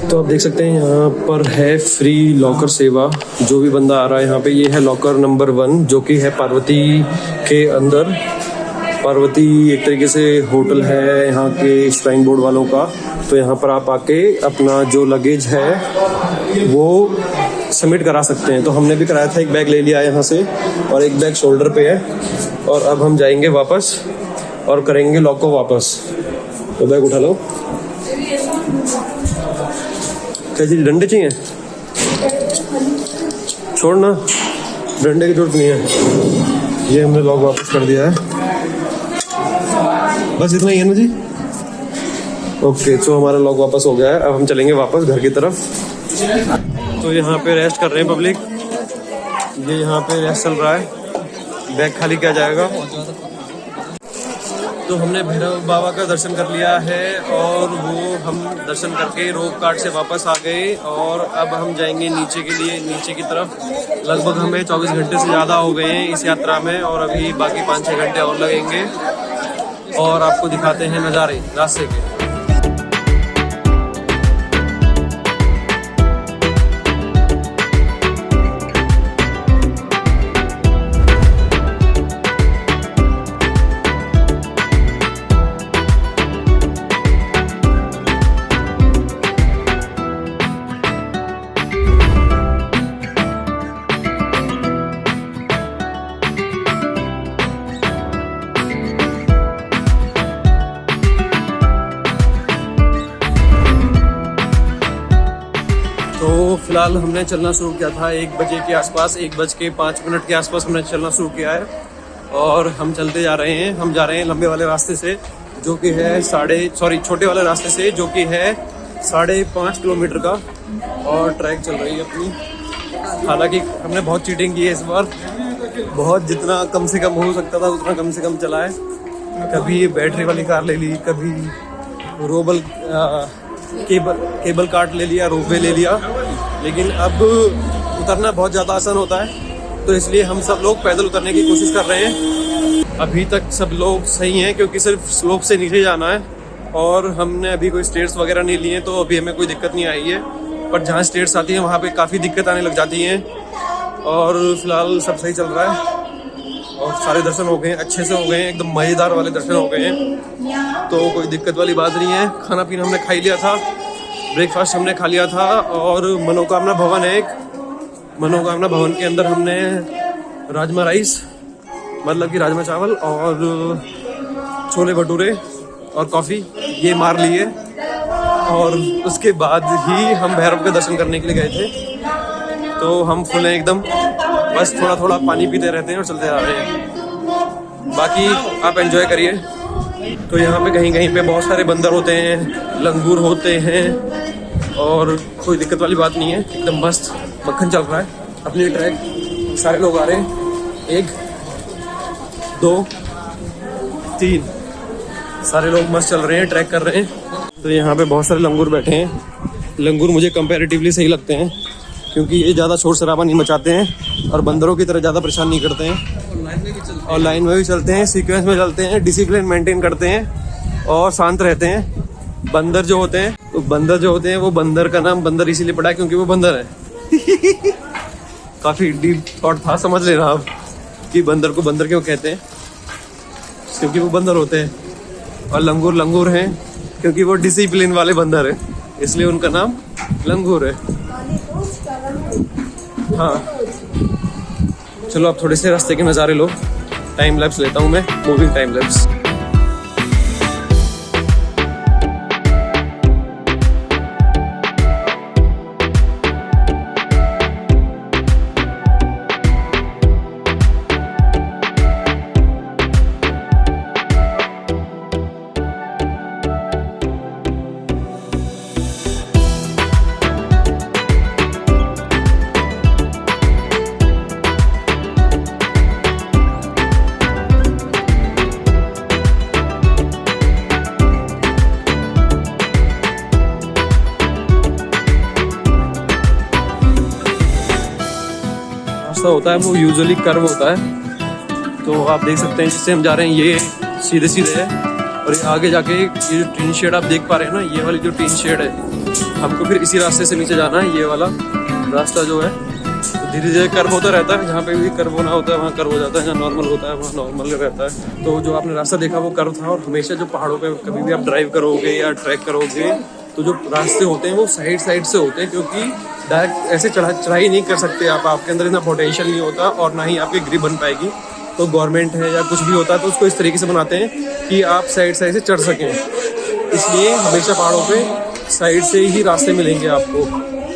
तो आप देख सकते हैं यहाँ पर है फ्री लॉकर सेवा। जो भी बंदा आ रहा है यहाँ पे, ये है लॉकर नंबर 1 जो कि है पार्वती के अंदर। पार्वती एक तरीके से होटल है यहाँ के श्राइन बोर्ड वालों का। तो यहाँ पर आप आके अपना जो लगेज है वो सबमिट करा सकते हैं। तो हमने भी कराया था, एक बैग ले लिया यहाँ से और एक बैग शोल्डर पे है। और अब हम जाएंगे वापस और करेंगे लॉक को वापस। तो बैग उठा लो। क्या जी, डंडे चाहिए? छोड़ ना, डंडे की जरूरत नहीं है। ये हमने लॉक वापस कर दिया है। बस इतना ही है ना जी? ओके, तो हमारा लॉक वापस हो गया है। अब हम चलेंगे वापस घर की तरफ। तो यहाँ पे रेस्ट कर रहे हैं पब्लिक। ये यहाँ पे रेस्ट चल रहा है, बैग खाली किया जाएगा। तो हमने भैरव बाबा का दर्शन कर लिया है और वो हम दर्शन करके रोप कार्ड से वापस आ गए। और अब हम जाएंगे नीचे के लिए, नीचे की तरफ। लगभग हमें 24 घंटे से ज़्यादा हो गए हैं इस यात्रा में और अभी बाकी 5-6 घंटे और लगेंगे। और आपको दिखाते हैं नज़ारे रास्ते के। तो फिलहाल हमने चलना शुरू किया था 1 बजे के आसपास, 1:05 के आसपास हमने चलना शुरू किया है। और हम चलते जा रहे हैं। हम जा रहे हैं लंबे वाले रास्ते से जो कि है छोटे वाले रास्ते से जो कि है 5.5 किलोमीटर का। और ट्रैक चल रही है अपनी। हालांकि हमने बहुत चीटिंग की है इस बार, बहुत जितना कम से कम हो सकता था उतना कम से कम चला है। कभी बैटरी वाली कार ले ली, कभी केबल कार्ट ले लिया, रोपवे ले लिया। लेकिन अब उतरना बहुत ज़्यादा आसान होता है, तो इसलिए हम सब लोग पैदल उतरने की कोशिश कर रहे हैं। अभी तक सब लोग सही हैं क्योंकि सिर्फ स्लोप से नीचे जाना है और हमने अभी कोई स्टेयर्स वगैरह नहीं लिए, तो अभी हमें कोई दिक्कत नहीं आई है। पर जहाँ स्टेयर्स आती हैं वहाँ पे काफ़ी दिक्कत आने लग जाती हैं। और फिलहाल सब सही चल रहा है और सारे दर्शन हो गए हैं, अच्छे से हो गए हैं, एकदम मज़ेदार वाले दर्शन हो गए हैं। तो कोई दिक्कत वाली बात नहीं है। खाना पीना हमने खा ही लिया था, ब्रेकफास्ट हमने खा लिया था। और मनोकामना भवन है एक, मनोकामना भवन के अंदर हमने राजमा राइस, मतलब कि राजमा चावल और छोले भटूरे और कॉफ़ी ये मार लिए। और उसके बाद ही हम भैरव के दर्शन करने के लिए गए थे। तो हम फुल हैं एकदम, बस थोड़ा थोड़ा पानी पीते रहते हैं और चलते जा रहे हैं। बाकी आप एंजॉय करिए। तो यहाँ पे कहीं कहीं पे बहुत सारे बंदर होते हैं, लंगूर होते हैं और कोई दिक्कत वाली बात नहीं है, एकदम मस्त मक्खन चल रहा है अपनी ट्रैक। सारे लोग आ रहे हैं, 1 2 3 सारे लोग मस्त चल रहे हैं, ट्रैक कर रहे हैं। तो यहाँ पे बहुत सारे लंगूर बैठे हैं। लंगूर मुझे कंपैरेटिवली सही लगते हैं क्योंकि ये ज़्यादा शोर शराबा नहीं मचाते हैं और बंदरों की तरह ज़्यादा परेशान नहीं करते हैं। और लाइन में भी चलते हैं, सीक्वेंस में चलते हैं, डिसिप्लिन मेंटेन करते हैं और शांत रहते हैं। बंदर जो होते हैं वो बंदर का नाम बंदर इसीलिए पड़ा है क्योंकि वो बंदर है। काफ़ी डीप थॉट था, समझ लेना आप कि बंदर को बंदर क्यों कहते हैं, क्योंकि वो बंदर होते हैं। और लंगूर लंगूर हैं क्योंकि वो डिसिप्लिन वाले बंदर हैं, इसलिए उनका नाम लंगूर है। हाँ, चलो अब थोड़े से रास्ते के नज़ारे लो। टाइम लैप्स लेता हूँ मैं, मूविंग टाइम लैप्स। रास्ता होता है वो यूजुअली कर्व होता है। तो आप देख सकते हैं जिससे हम जा रहे हैं ये सीधे सीधे है। और ये आगे जाके ये जो टीन शेड आप देख पा रहे हैं ना, ये वाली जो टीन शेड है हमको फिर इसी रास्ते से नीचे जाना है, ये वाला रास्ता जो है। तो धीरे धीरे कर्व होता रहता है, जहाँ पे भी कर्व होना होता है वहाँ कर्व हो जाता है, जहाँ नॉर्मल होता है वहाँ नॉर्मल रहता है। तो जो आपने रास्ता देखा वो कर्व था, और हमेशा जो पहाड़ों पे कभी भी आप ड्राइव करोगे या ट्रैक करोगे तो जो रास्ते होते हैं वो साइड साइड से होते हैं, क्योंकि डायरेक्ट ऐसे चढ़ाई नहीं कर सकते आप, आपके अंदर इतना पोटेंशियल नहीं होता और ना ही आपकी ग्रिप बन पाएगी। तो गवर्नमेंट है या कुछ भी होता है तो उसको इस तरीके से बनाते हैं कि आप साइड साइड से चढ़ सकें, इसलिए हमेशा पहाड़ों पे साइड से ही रास्ते मिलेंगे आपको।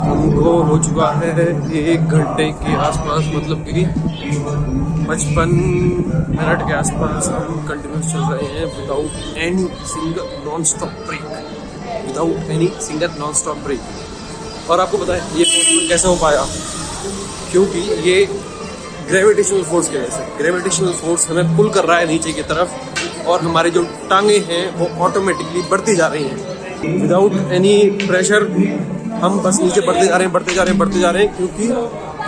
हमको हो चुका है 1 घंटे के आसपास, मतलब कि 55 मिनट के आसपास हम कंटिन्यूस चल रहे हैं without any single non stop break. और आपको पता है ये पॉसिबल कैसे हो पाया, क्योंकि ये ग्रेविटेशनल फोर्स की वजह से। ग्रेविटेशनल फोर्स हमें पुल कर रहा है नीचे की तरफ, और हमारी जो टांगे हैं वो ऑटोमेटिकली बढ़ती जा रही हैं विदाउट एनी प्रेशर। हम बस नीचे बढ़ते जा रहे हैं क्योंकि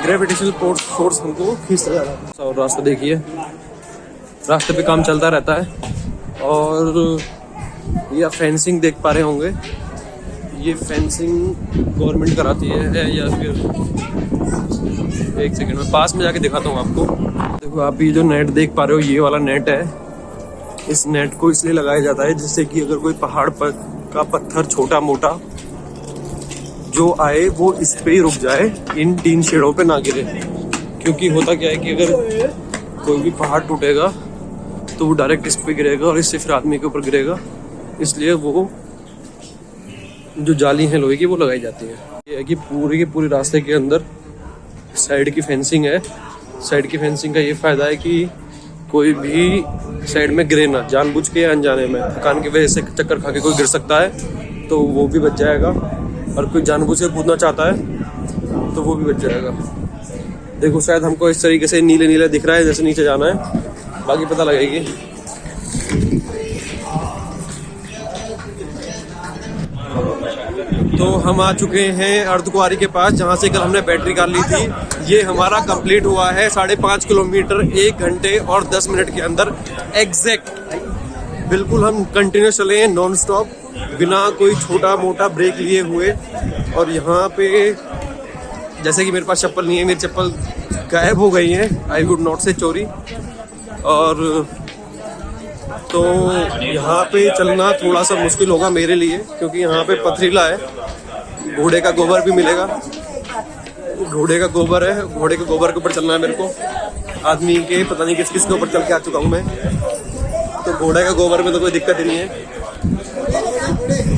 ग्रेविटेशनल फोर्स हमको खींचता जा रहा है। और रास्ता देखिए, रास्ते पे काम चलता रहता है। और ये फेंसिंग देख पा रहे होंगे, ये फेंसिंग गवर्नमेंट कराती है या फिर, एक सेकंड में पास में जाके दिखाता हूँ आपको। देखो आप ये जो नेट देख पा रहे हो, ये वाला नेट है। इस नेट को इसलिए लगाया जाता है जिससे कि अगर कोई पहाड़ पर का पत्थर छोटा मोटा जो आए वो इस पे ही रुक जाए, इन 3 शेडों पे ना गिरे। क्योंकि होता क्या है कि अगर कोई भी पहाड़ टूटेगा तो वो डायरेक्ट इस पे गिरेगा और इससे फिर आदमी के ऊपर गिरेगा, इसलिए वो जो जाली है लोहे की वो लगाई जाती है। ये है कि पूरे के पूरे रास्ते के अंदर साइड की फेंसिंग है। साइड की फेंसिंग का ये फायदा है कि कोई भी साइड में गिरे ना, जानबूझ के अनजाने में थकान की वजह से चक्कर खा के कोई गिर सकता है तो वो भी बच जाएगा, और कोई जानबूझ के कूदना चाहता है तो वो भी बच जाएगा। देखो शायद हमको इस तरीके से नीले नीले दिख रहा है जैसे नीचे जाना है, बाकी पता लगेगी। तो हम आ चुके हैं अर्धकुंवारी के पास, जहाँ से कल हमने बैटरी कार ली थी। ये हमारा कंप्लीट हुआ है 5.5 किलोमीटर 1 घंटे और 10 मिनट के अंदर एग्जैक्ट। बिल्कुल हम कंटिन्यूस चले हैं नॉन स्टॉप, बिना कोई छोटा मोटा ब्रेक लिए हुए। और यहाँ पे जैसे कि मेरे पास चप्पल नहीं है, मेरी चप्पल गायब हो गई है, आई वुड नॉट से चोरी। और तो यहाँ पे चलना थोड़ा सा मुश्किल होगा मेरे लिए, क्योंकि यहाँ पे पथरीला है। घोड़े का गोबर भी मिलेगा, घोड़े का गोबर है, घोड़े के गोबर के ऊपर चलना है मेरे को। आदमी के पता नहीं किस किस के ऊपर चल के आ चुका हूँ मैं, तो घोड़े का गोबर में तो कोई दिक्कत ही नहीं है,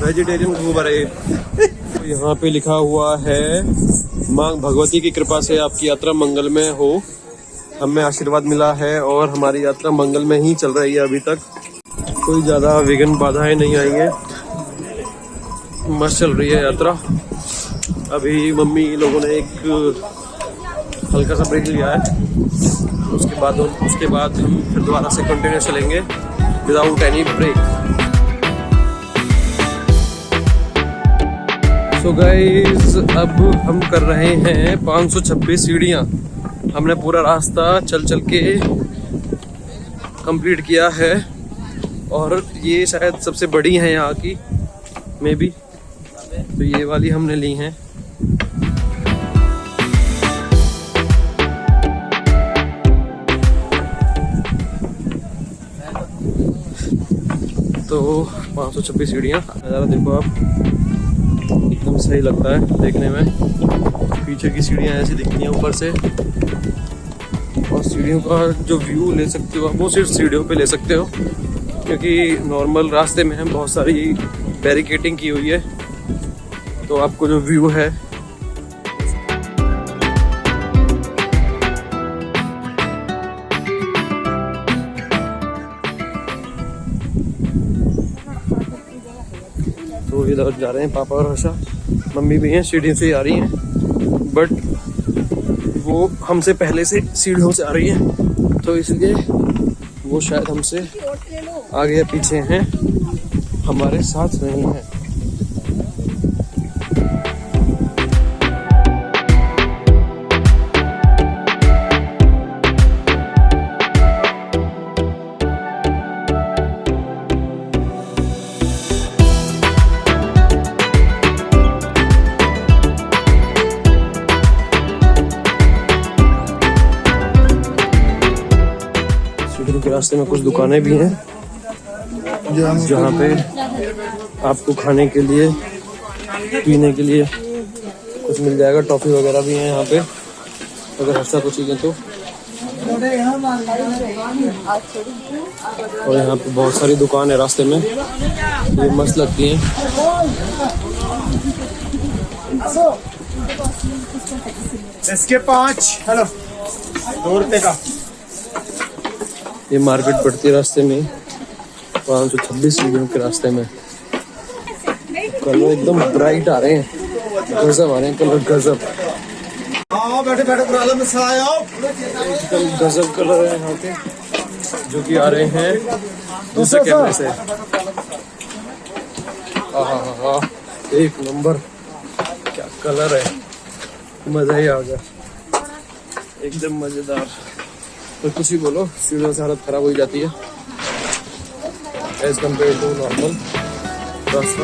वेजिटेरियन गोबर है। तो यहाँ पे लिखा हुआ है, माँ भगवती की कृपा से आपकी यात्रा मंगलमय हो। हमें आशीर्वाद मिला है और हमारी यात्रा मंगल में ही चल रही है। अभी तक कोई ज़्यादा विघ्न बाधाएं नहीं आई हैं, मस्त चल रही है यात्रा। अभी मम्मी लोगों ने एक हल्का सा ब्रेक लिया है, उसके बाद हम फिर दोबारा से कंटिन्यू चलेंगे without any break. So guys, अब हम कर रहे हैं 526 सीढ़ियाँ। हमने पूरा रास्ता चल के कंप्लीट किया है, और ये शायद सबसे बड़ी है यहाँ की, मे बी। तो ये वाली हमने ली हैं। तो 526 सीढ़ियाँ, नज़ारा देखो आप, एकदम सही लगता है देखने में। पीछे की सीढ़ियाँ ऐसी दिखती हैं ऊपर से, और सीढ़ियों का जो व्यू ले सकते हो वो सिर्फ सीढ़ियों पे ले सकते हो, क्योंकि नॉर्मल रास्ते में हम बहुत सारी बैरिकेडिंग की हुई है, तो आपको जो व्यू है तो इधर जा रहे हैं पापा और हर्षा। मम्मी भी हैं, सीढ़ियों से आ रही हैं, बट वो हमसे पहले से सीढ़ियों से आ रही है, तो इसलिए वो शायद हमसे आगे या पीछे हैं, हमारे साथ नहीं हैं। क्योंकि रास्ते में कुछ दुकानें भी हैं जहाँ पे आपको खाने के लिए पीने के लिए कुछ मिल जाएगा। टॉफ़ी वगैरह भी है यहाँ पे अगर ऐसा कुछ चीज़ें तो। और यहाँ पे बहुत सारी दुकान है रास्ते में, ये मस्त लगती हैं। इसके 5 हेलो 2 रुपये का। ये मार्केट पड़ती है रास्ते में 526 सीढ़ियों के रास्ते में। कलर एकदम ब्राइट आ रहे हैं, गजब आ रहे हैं कलर, गजब। हाँ बैठे बैठे प्रॉब्लम में आओ। एकदम गजब कलर है यहाँ पे जो कि आ रहे हैं दूसरे कैमरे से। हाँ, एक नंबर, क्या कलर है, मजा ही आ गया, एकदम मजेदार। तो कुछ ही बोलो, सीढ़ियों से हालत खराब हो जाती है एज कम्पेयर टू नॉर्मल रास्ता।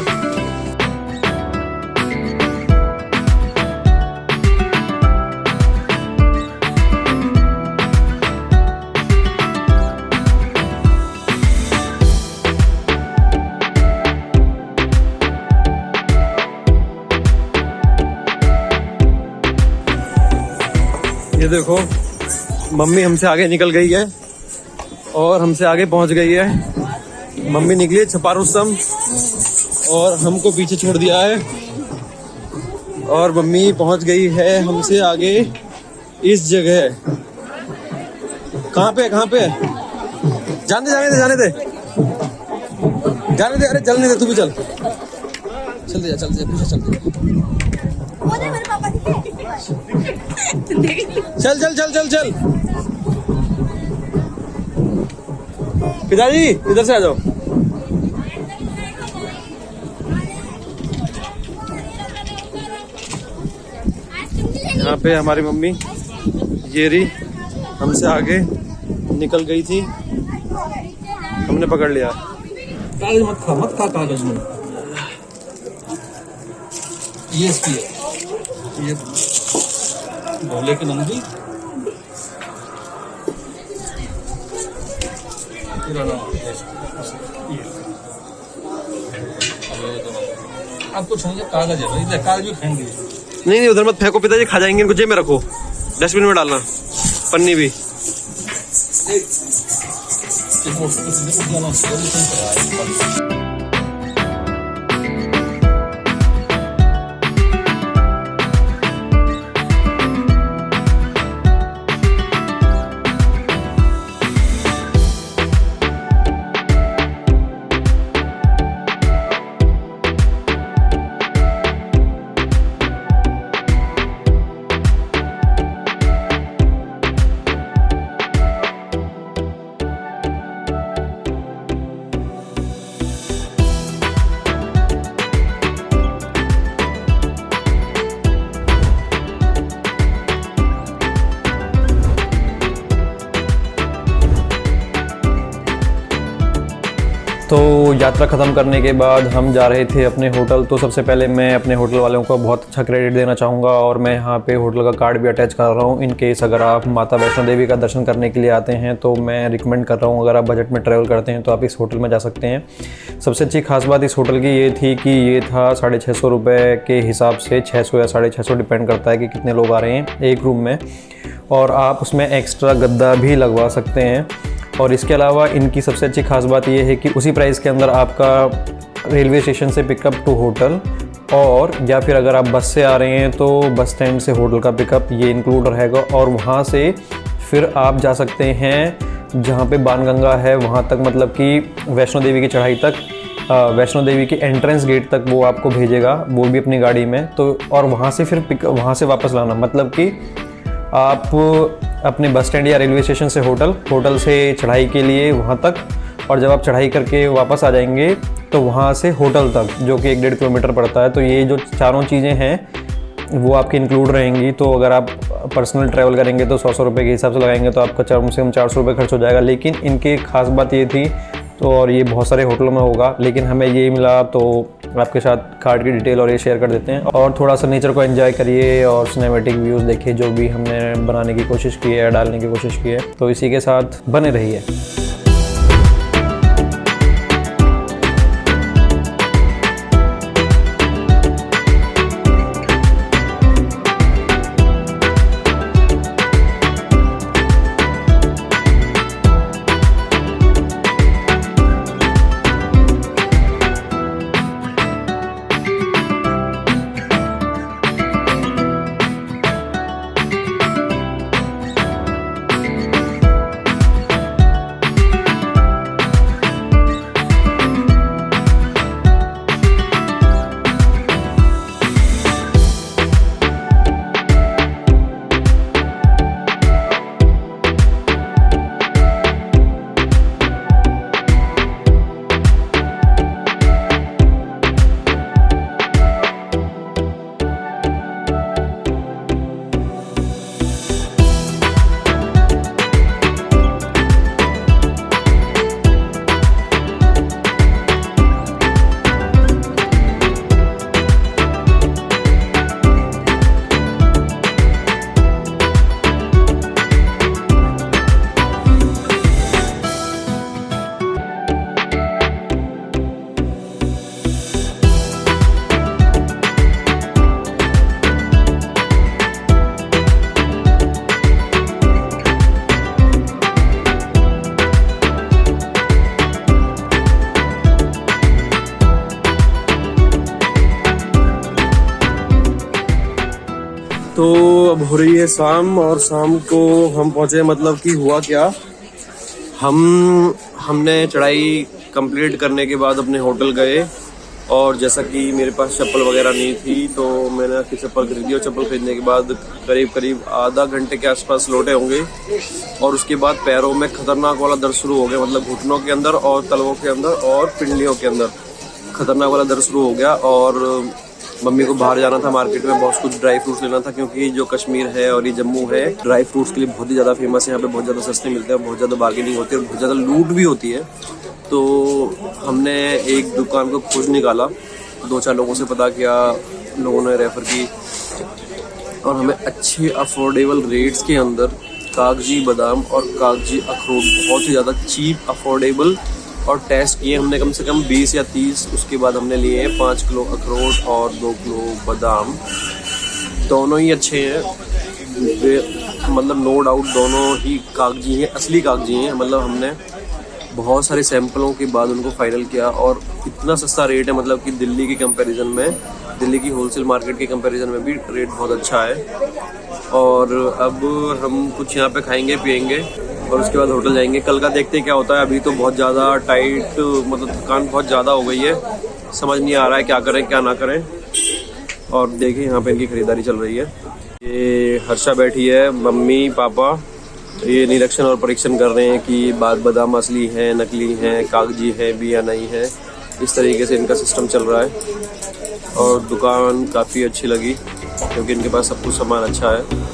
ये देखो मम्मी हमसे आगे निकल गई है और हमसे आगे पहुंच गई है। मम्मी निकली है छपारुस्तम और हमको पीछे छोड़ दिया है और मम्मी पहुंच गई है हमसे आगे इस जगह। कहाँ पे जाने दे अरे चलने दे, तू भी चल जा पीछे चल। पिताजी इधर से आ जाओ। यहाँ पे हमारी मम्मी ये रही, हमसे आगे निकल गई थी, हमने पकड़ लिया। कागज मत खा कागज में ये इसकी है, ये भोले की नंदी अब कुछ नहीं, कागज है भाई, कागज भी फेंक दीजिए। नहीं उधर मत फेंको पिताजी, खा जाएंगे, इनको जेब में रखो, डस्टबिन में डालना, पन्नी भी। तो यात्रा ख़त्म करने के बाद हम जा रहे थे अपने होटल। तो सबसे पहले मैं अपने होटल वालों को बहुत अच्छा क्रेडिट देना चाहूँगा और मैं यहाँ पे होटल का कार्ड भी अटैच कर रहा हूँ। इन केस अगर आप माता वैष्णो देवी का दर्शन करने के लिए आते हैं तो मैं रिकमेंड कर रहा हूँ, अगर आप बजट में ट्रैवल करते हैं तो आप इस होटल में जा सकते हैं। सबसे अच्छी खास बात इस होटल की ये थी कि ये था 650 रुपये के हिसाब से, 600 या 650 डिपेंड करता है कि कितने लोग आ रहे हैं एक रूम में, और आप उसमें एक्स्ट्रा गद्दा भी लगवा सकते हैं। और इसके अलावा इनकी सबसे अच्छी खास बात यह है कि उसी प्राइस के अंदर आपका रेलवे स्टेशन से पिकअप टू होटल, और या फिर अगर आप बस से आ रहे हैं तो बस स्टैंड से होटल का पिकअप ये इंक्लूड रहेगा। और वहाँ से फिर आप जा सकते हैं जहाँ पे बाणगंगा है वहाँ तक, मतलब कि वैष्णो देवी की चढ़ाई तक, वैष्णो देवी की एंट्रेंस गेट तक वो आपको भेजेगा, वो भी अपनी गाड़ी में। तो और वहाँ से फिर वहाँ से वापस लाना, मतलब कि आप अपने बस स्टैंड या रेलवे स्टेशन से होटल से चढ़ाई के लिए वहाँ तक, और जब आप चढ़ाई करके वापस आ जाएंगे तो वहाँ से होटल तक, जो कि 1-1.5 किलोमीटर पड़ता है। तो ये जो चारों चीज़ें हैं वो आपकी इंक्लूड रहेंगी। तो अगर आप पर्सनल ट्रैवल करेंगे तो 100 रुपये के हिसाब से लगाएंगे तो आपका कम से कम 400 रुपये खर्च हो जाएगा। लेकिन इनकी खास बात ये थी, तो और ये बहुत सारे होटलों में होगा, लेकिन हमें ये मिला तो आपके साथ कार्ड की डिटेल और ये शेयर कर देते हैं। और थोड़ा सा नेचर को एंजॉय करिए और सिनेमैटिक व्यूज़ देखिए जो भी हमने बनाने की कोशिश की है, डालने की कोशिश की है। तो इसी के साथ बने रहिए। अब हो रही है शाम, और शाम को हम पहुंचे, मतलब कि हुआ क्या, हमने चढ़ाई कंप्लीट करने के बाद अपने होटल गए, और जैसा कि मेरे पास चप्पल वगैरह नहीं थी तो मैंने आखिर चप्पल खरीदी, और चप्पल खरीदने के बाद करीब आधा घंटे के आसपास लौटे होंगे, और उसके बाद पैरों में खतरनाक वाला दर्द शुरू हो गया, मतलब घुटनों के अंदर और तलवों के अंदर और पिंडलियों के अंदर खतरनाक वाला दर्द शुरू हो गया। और मम्मी को बाहर जाना था मार्केट में, बहुत कुछ ड्राई फ्रूट्स लेना था, क्योंकि जो कश्मीर है और ये जम्मू है ड्राई फ्रूट्स के लिए बहुत ही ज़्यादा फेमस है। यहाँ पे बहुत ज़्यादा सस्ते मिलते हैं, बहुत ज़्यादा बार्गेनिंग होती है और बहुत ज़्यादा लूट भी होती है। तो हमने एक दुकान को खोज निकाला, 2-4 लोगों से पता किया, लोगों ने रेफ़र की, और हमें अच्छे अफोर्डेबल रेट्स के अंदर कागजी बादाम और कागजी अखरोट बहुत ही ज़्यादा चीप अफोर्डेबल, और टेस्ट किए हमने कम से कम 20 या 30। उसके बाद हमने लिए 5 किलो अखरोट और 2 किलो बादाम। दोनों ही अच्छे हैं, मतलब नो डाउट दोनों ही कागजी हैं, असली कागजी हैं। मतलब हमने बहुत सारे सैंपलों के बाद उनको फाइनल किया, और इतना सस्ता रेट है, मतलब कि दिल्ली के कंपैरिजन में, दिल्ली की होलसेल मार्केट के कंपैरिजन में भी रेट बहुत अच्छा है। और अब हम कुछ यहाँ पे खाएंगे पिएंगे और उसके बाद होटल जाएंगे। कल का देखते हैं क्या होता है। अभी तो बहुत ज़्यादा टाइट, मतलब थकान बहुत ज़्यादा हो गई है, समझ नहीं आ रहा है क्या करें क्या ना करें। और देखिए यहाँ पे इनकी खरीदारी चल रही है। ये हर्षा बैठी है, मम्मी पापा ये निरीक्षण और परीक्षण कर रहे हैं कि बादाम असली हैं, नकली हैं, कागजी है भी या नहीं है। इस तरीके से इनका सिस्टम चल रहा है। और दुकान काफ़ी अच्छी लगी क्योंकि इनके पास सब कुछ सामान अच्छा है।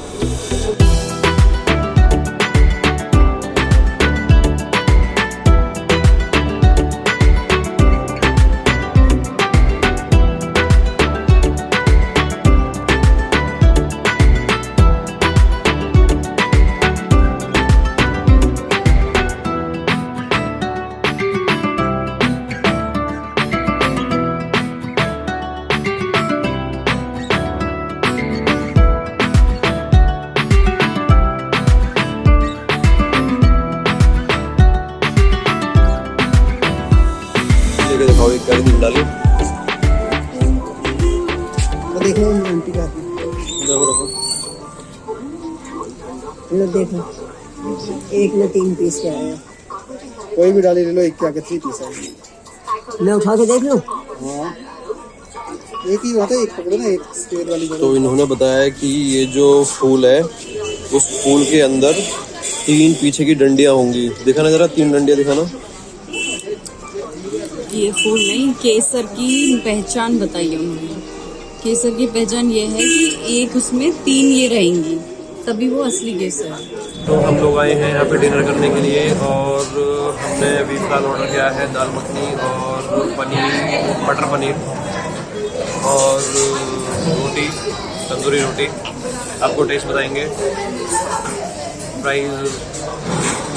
दिखाओ एक क्या दिन डाले, देखो आंटी का लो, देखो एक में 3 पीस क्या है, कोई भी डाली ले लो, एक क्या 3 पीस है। मैं उठा के देख लूं। हाँ एक ही होता है, एक पकड़ो ना, एक स्क्वायर वाली। तो इन्होंने बताया कि ये जो फूल है उस फूल के अंदर 3 पीछे की डंडियां होंगी। दिखाना जरा, 3 डंडियां दिखाना। ये फूल नहीं, केसर की पहचान बताई है उन्होंने। केसर की पहचान ये है कि एक उसमें 3 ये रहेंगी, तभी वो असली केसर है। तो हम लोग आए हैं यहाँ पे डिनर करने के लिए, और हमने अभी फिलहाल ऑर्डर किया है दाल मखनी और पनीर, मटर पनीर और रोटी, तंदूरी रोटी। आपको टेस्ट बताएंगे। प्राइस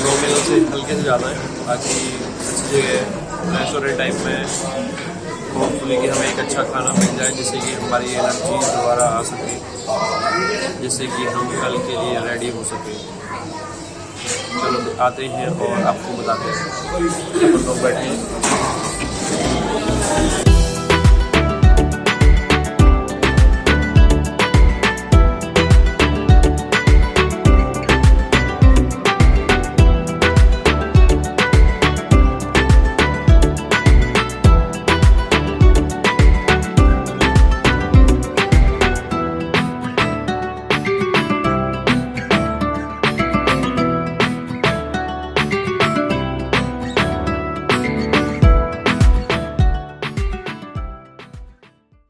नॉमिनल से हल्के से ज़्यादा है, बाकी अच्छी जगह है, रेस्टोरेंट टाइप में। होपफुली कि हमें एक अच्छा खाना मिल जाए जिससे कि हमारी एनर्जी दोबारा आ सके, जिससे कि हम कल के लिए रेडी हो सकें। चलो आते हैं और आपको बताते हैं। अपन लोग बैठे हैं।